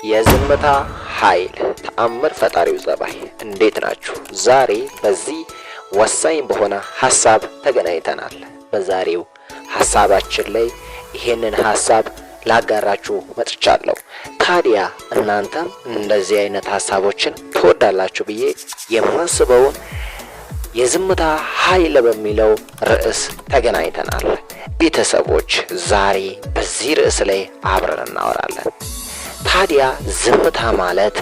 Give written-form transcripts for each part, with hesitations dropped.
የዝምታ ኃይል ተአምር ፈጣሪው ጸባይ እንዴት ናችሁ? ዛሬ በዚህ ወሳኝ በሆነ ሐሳብ ተገናኝተናል። በዛሬው ሐሳባችን ላይ ይሄንን ሐሳብ ላጋራችሁ መጥቻለሁ። ታዲያ እናንተም እንደዚህ አይነት ሐሳቦችን ትወዳላችሁ ብዬ የማስበውን የዝምታ ኃይል በሚለው ርዕስ ተገናኝተናል። ቤተሰቦች ዛሬ በዚህ ርዕስ ላይ አብረን እናወራለን። ታዲያ ዝምታ ማለት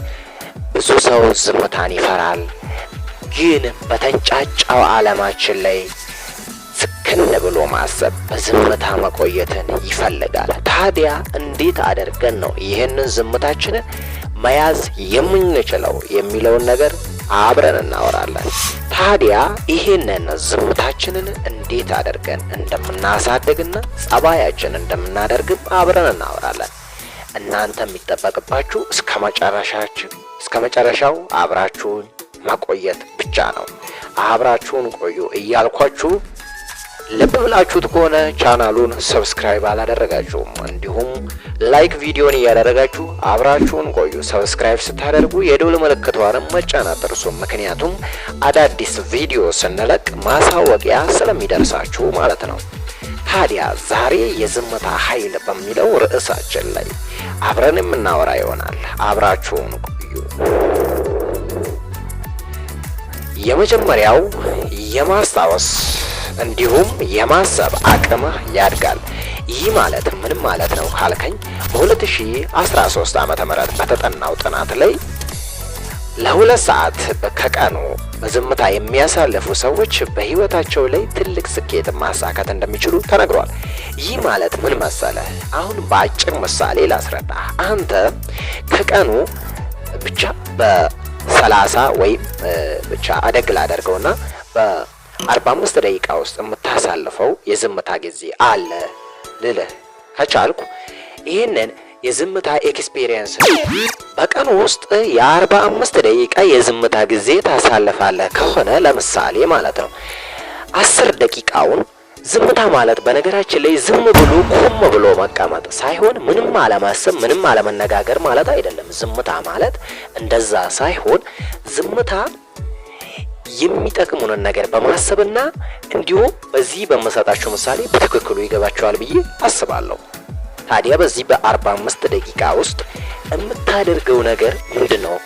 ብዙ ሰው ዝምታን ይፈራል፣ ግን በተንጫጫው ዓለማችን ላይ ስክን ብሎ ማሰብ በዝምታ መቆየትን ይፈልጋል። ታዲያ እንዴት አድርገን ነው ይህንን ዝምታችንን መያዝ የምንችለው የሚለውን ነገር አብረን እናወራለን። ታዲያ ይሄንን ዝምታችንን እንዴት አድርገን እንደምናሳድግና ጸባያችን እንደምናደርግም አብረን እናወራለን። እናንተ የሚጠበቅባችሁ እስከ መጨረሻው አብራችሁን መቆየት ብቻ ነው። አብራችሁን ቆዩ እያልኳችሁ ልብ ብላችሁት ከሆነ ቻናሉን ሰብስክራይብ አላደረጋችሁም፣ እንዲሁም ላይክ ቪዲዮን እያደረጋችሁ አብራችሁን ቆዩ። ሰብስክራይብ ስታደርጉ የደውል ምልክቷንም መጫን አትርሱ፣ ምክንያቱም አዳዲስ ቪዲዮ ስንለቅ ማሳወቂያ ስለሚደርሳችሁ ማለት ነው። ታዲያ ዛሬ የዝምታ ኃይል በሚለው ርዕሳችን ላይ አብረን የምናወራ ይሆናል። አብራችሁን ቆዩ። የመጀመሪያው የማስታወስ እንዲሁም የማሰብ አቅምህ ያድጋል። ይህ ማለት ምን ማለት ነው ካልከኝ በ2013 ዓመተ ምህረት በተጠናው ጥናት ላይ ለ2 ሰዓት ከቀኑ በዝምታ የሚያሳልፉ ሰዎች በህይወታቸው ላይ ትልቅ ስኬት ማሳካት እንደሚችሉ ተነግሯል። ይህ ማለት ምን መሰለህ? አሁን በአጭር ምሳሌ ላስረዳ። አንተ ከቀኑ ብቻ በ30 ወይም ብቻ አደግ ላደርገውና በ45 ደቂቃ ውስጥ የምታሳልፈው የዝምታ ጊዜ አለ ልልህ ከቻልኩ ይህንን የዝምታ ኤክስፒሪየንስ በቀን ውስጥ የ45 ደቂቃ የዝምታ ጊዜ ታሳልፋለህ ከሆነ ለምሳሌ ማለት ነው 10 ደቂቃውን ዝምታ ማለት በነገራችን ላይ ዝም ብሎ ቆም ብሎ መቀመጥ ሳይሆን ምንም አለማሰብ ምንም አለመነጋገር ማለት አይደለም። ዝምታ ማለት እንደዛ ሳይሆን ዝምታ የሚጠቅሙንን ነገር በማሰብና እንዲሁም በዚህ በመሰጣችሁ ምሳሌ በትክክሉ ይገባችኋል ብዬ አስባለሁ። ታዲያ በዚህ በ45 ደቂቃ ውስጥ የምታደርገው ነገር ምንድነው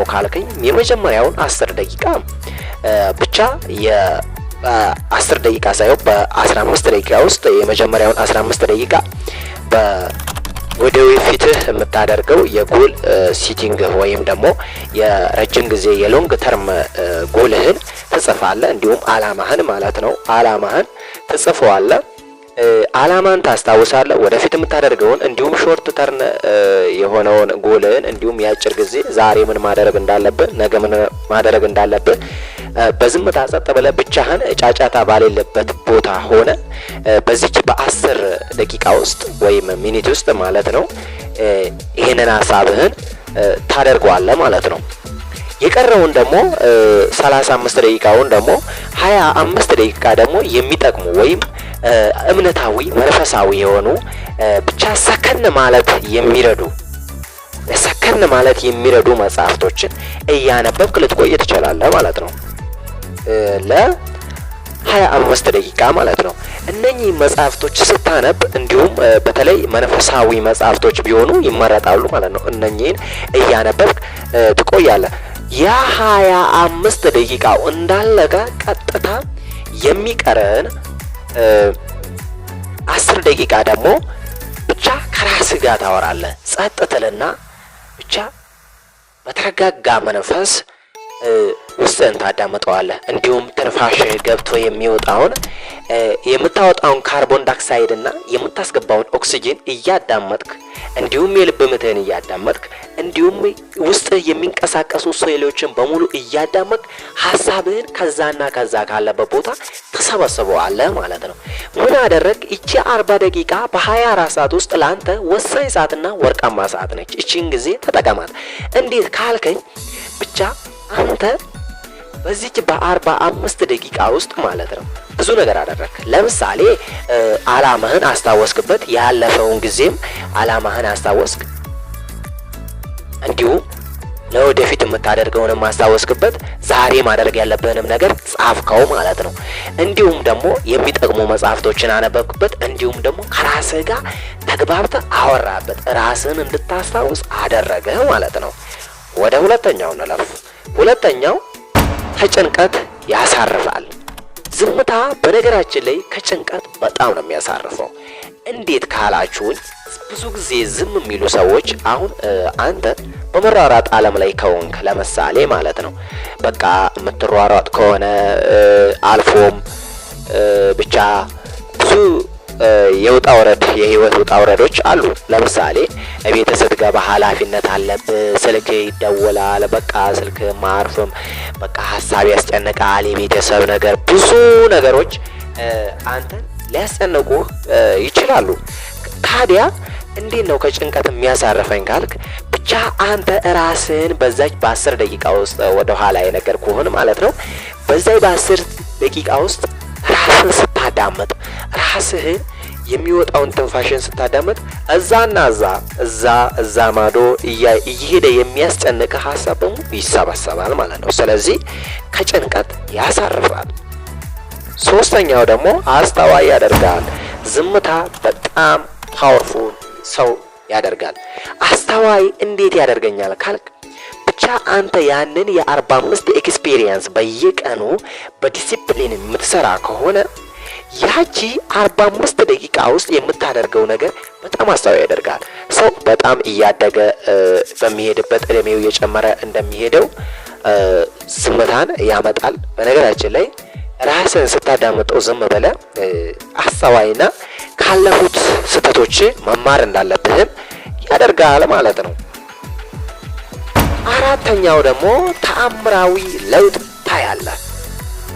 ካልከኝ የመጀመሪያውን 10 ደቂቃ ብቻ የ10 ደቂቃ ሳይሆን በ15 ደቂቃ ውስጥ የመጀመሪያውን 15 ደቂቃ ወደ ፊትህ የምታደርገው የጎል ሲቲንግ ወይም ደግሞ የረጅም ጊዜ የሎንግ ተርም ጎልህን ትጽፋለህ። እንዲሁም አላማህን ማለት ነው። አላማህን ትጽፈዋለህ። አላማን ታስታውሳለህ፣ ወደፊት የምታደርገውን እንዲሁም ሾርት ተርን የሆነውን ጎልህን እንዲሁም የአጭር ጊዜ ዛሬ ምን ማድረግ እንዳለብህ ነገ ምን ማድረግ እንዳለብህ በዝምታ ጸጥ ብለህ ብቻህን ጫጫታ ባሌለበት ቦታ ሆነ በዚች በ10 ደቂቃ ውስጥ ወይም ሚኒት ውስጥ ማለት ነው ይሄንን ሐሳብህን ታደርገዋለህ ማለት ነው። የቀረውን ደግሞ 35 ደቂቃውን ደግሞ 25 ደቂቃ ደግሞ የሚጠቅሙ ወይም እምነታዊ መንፈሳዊ የሆኑ ብቻ ሰከን ማለት የሚረዱ መጽሐፍቶችን እያነበብክ ልትቆይ ትችላለህ ማለት ነው ለ25 ደቂቃ ማለት ነው። እነኚህ መጽሐፍቶች ስታነብ እንዲሁም በተለይ መንፈሳዊ መጽሐፍቶች ቢሆኑ ይመረጣሉ ማለት ነው። እነኚህን እያነበብክ ትቆያለህ። ያ25 ደቂቃው እንዳለቀ ቀጥታ የሚቀረን 10 ደቂቃ ደግሞ ብቻ ከራስህ ጋር ታወራለህ። ጸጥ ትልና ብቻ በተረጋጋ መንፈስ ውስጥህን ታዳምጠዋለህ። እንዲሁም ትንፋሽህ ገብቶ የሚወጣውን የምታወጣውን ካርቦን ዳይኦክሳይድ እና የምታስገባውን ኦክሲጅን እያዳመጥክ እንዲሁም የልብ ምትህን እያዳመጥክ እንዲሁም ውስጥህ የሚንቀሳቀሱ ሴሎችን በሙሉ እያዳመጥክ ሐሳብህን ከዛና ከዛ ካለበት ቦታ ተሰበስበዋለህ ማለት ነው። ምን አደረግ? እቺ 40 ደቂቃ በ24 ሰዓት ውስጥ ላንተ ወሳኝ ሰዓትና ወርቃማ ሰዓት ነች። እቺን ጊዜ ተጠቀማት። እንዴት ካልከኝ ብቻ አንተ በዚህች በ45 ደቂቃ ውስጥ ማለት ነው ብዙ ነገር አደረክ። ለምሳሌ አላማህን አስታወስክበት፣ ያለፈውን ጊዜም አላማህን አስታወስክ፣ እንዲሁም ለወደፊት የምታደርገውን ማስታወስክበት፣ ዛሬ ማድረግ ያለብህንም ነገር ጻፍከው ማለት ነው። እንዲሁም ደግሞ የሚጠቅሙ መጽሐፍቶችን አነበብክበት፣ እንዲሁም ደግሞ ከራስህ ጋር ተግባብተህ አወራበት፣ ራስህን እንድታስታውስ አደረገህ ማለት ነው። ወደ ሁለተኛው እንለፍ። ሁለተኛው ከጭንቀት ያሳርፋል። ዝምታ በነገራችን ላይ ከጭንቀት በጣም ነው የሚያሳርፈው። እንዴት ካላችሁኝ ብዙ ጊዜ ዝም የሚሉ ሰዎች አሁን አንተ በመሯሯጥ ዓለም ላይ ከሆንክ ለምሳሌ ማለት ነው በቃ የምትሯሯጥ ከሆነ አልፎም ብቻ ብዙ የውጣ ወረድ የህይወት ውጣ ወረዶች አሉ። ለምሳሌ ቤት ስትገባ ኃላፊነት አለብህ፣ ስልክ ይደወላል፣ በቃ ስልክ ማርፍም በቃ ሀሳብ ያስጨንቃል፣ የቤተሰብ ነገር ብዙ ነገሮች አንተን ሊያስጨንቁህ ይችላሉ። ታዲያ እንዴት ነው ከጭንቀት የሚያሳርፈኝ ካልክ ብቻ አንተ ራስህን በዛች በ10 ደቂቃ ውስጥ ወደ ኋላ የነገርኩህን ማለት ነው በዛች በ10 ደቂቃ ውስጥ ራስህን ስታዳመጥ ራስህን የሚወጣውን ትንፋሽን ስታዳመጥ እዛና እዛ ማዶ እየሄደ የሚያስጨንቅ ሀሳብ በሙሉ ይሰበሰባል ማለት ነው። ስለዚህ ከጭንቀት ያሳርፋል። ሶስተኛው ደግሞ አስተዋይ ያደርጋል። ዝምታ በጣም ፓወርፉል ሰው ያደርጋል። አስተዋይ እንዴት ያደርገኛል ካልክ ብቻ አንተ ያንን የ45 ኤክስፒሪየንስ በየቀኑ በዲሲፕሊን የምትሰራ ከሆነ ያቺ 45 ደቂቃ ውስጥ የምታደርገው ነገር በጣም አስተዋይ ያደርጋል። ሰው በጣም እያደገ በሚሄድበት እድሜው እየጨመረ እንደሚሄደው ዝምታን ያመጣል። በነገራችን ላይ ራስን ስታዳምጠው ዝም ብለህ አስተዋይና ካለፉት ስህተቶች መማር እንዳለብህም ያደርጋል ማለት ነው። አራተኛው ደግሞ ተአምራዊ ለውጥ ታያለህ።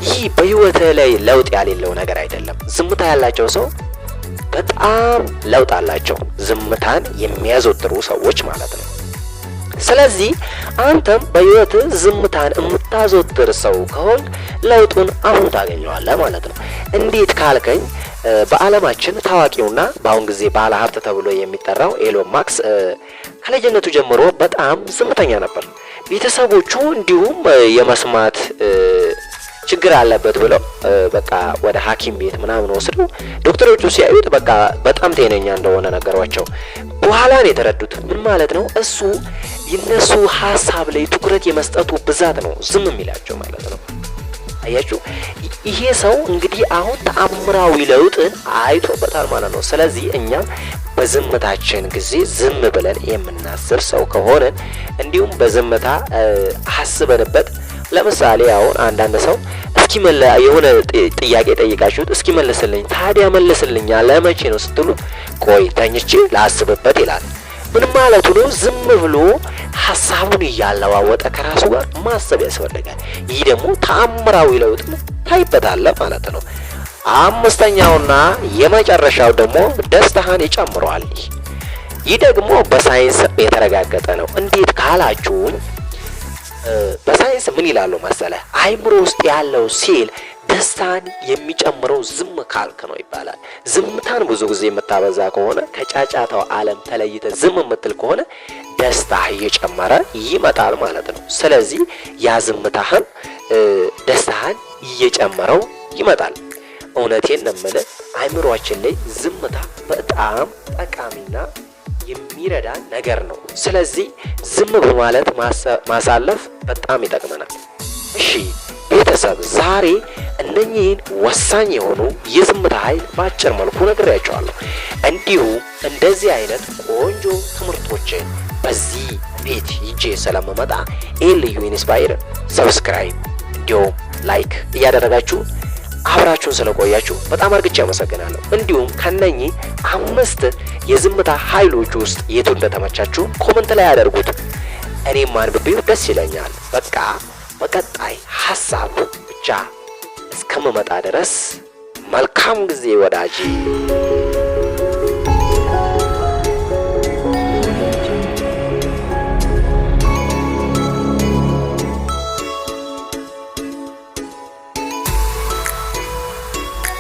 ይህ በህይወትህ ላይ ለውጥ ያሌለው ነገር አይደለም። ዝምታ ያላቸው ሰው በጣም ለውጥ አላቸው፣ ዝምታን የሚያዘወትሩ ሰዎች ማለት ነው። ስለዚህ አንተም በህይወትህ ዝምታን የምታዘወትር ሰው ከሆን ለውጡን አሁን ታገኘዋለህ ማለት ነው። እንዴት ካልከኝ በዓለማችን ታዋቂውና በአሁን ጊዜ ባለ ሀብት ተብሎ የሚጠራው ኤሎን ማስክ ከልጅነቱ ጀምሮ በጣም ዝምተኛ ነበር። ቤተሰቦቹ እንዲሁም የመስማት ችግር አለበት ብለው በቃ ወደ ሐኪም ቤት ምናምን ወስደው ዶክተሮቹ ሲያዩት በቃ በጣም ጤነኛ እንደሆነ ነገሯቸው። በኋላ ነው የተረዱት ምን ማለት ነው እሱ የነሱ ሐሳብ ላይ ትኩረት የመስጠቱ ብዛት ነው ዝም የሚላቸው ማለት ነው። አያችሁ ይሄ ሰው እንግዲህ አሁን ተአምራዊ ለውጥን አይቶበታል ማለት ነው። ስለዚህ እኛ በዝምታችን ጊዜ ዝም ብለን የምናስብ ሰው ከሆነን እንዲሁም በዝምታ አስበንበት ለምሳሌ አሁን አንዳንድ ሰው እስኪ የሆነ ጥያቄ ጠይቃችሁት እስኪ መልስልኝ፣ ታዲያ መልስልኝ ለመቼ ነው ስትሉት ቆይ ተኝቼ ላስብበት ይላል። ምን ማለቱ ነው? ዝም ብሎ ሐሳቡን እያለዋወጠ ከራሱ ጋር ማሰብ ያስፈልጋል። ይህ ደግሞ ተአምራዊ ለውጥ ታይበታል ማለት ነው። አምስተኛውና የመጨረሻው ደግሞ ደስታህን ይጨምረዋል። ይህ ደግሞ በሳይንስ የተረጋገጠ ነው። እንዴት ካላችሁኝ በሳይንስ ምን ይላሉ መሰለ? አይምሮ ውስጥ ያለው ሴል ደስታን የሚጨምረው ዝም ካልክ ነው ይባላል። ዝምታን ብዙ ጊዜ የምታበዛ ከሆነ ከጫጫታው ዓለም ተለይተ ዝም የምትል ከሆነ ደስታህ እየጨመረ ይመጣል ማለት ነው። ስለዚህ ያ ዝምታህን ደስታህን እየጨመረው ይመጣል። እውነቴን ነው የምልህ አይምሮአችን ላይ ዝምታ በጣም ጠቃሚና የሚረዳ ነገር ነው። ስለዚህ ዝም በማለት ማሳለፍ በጣም ይጠቅመናል። እሺ ቤተሰብ ዛሬ እነኚህን ወሳኝ የሆኑ የዝምታ ኃይል በአጭር መልኩ ነግሬያቸዋለሁ። እንዲሁም እንደዚህ አይነት ቆንጆ ትምህርቶችን በዚህ ቤት ይዤ ስለምመጣ ልዩ ኢንስፓየር ሰብስክራይብ እንዲሁም ላይክ እያደረጋችሁ አብራችሁን ስለቆያችሁ በጣም አርግጬ አመሰግናለሁ። እንዲሁም ከነኚህ 5 የዝምታ ኃይሎች ውስጥ የቱ እንደተመቻችሁ ኮሜንት ላይ አድርጉት። እኔም አንብቤው ደስ ይለኛል። በቃ በቀጣይ ሐሳብ ብቻ እስከምመጣ ድረስ መልካም ጊዜ ወዳጅ።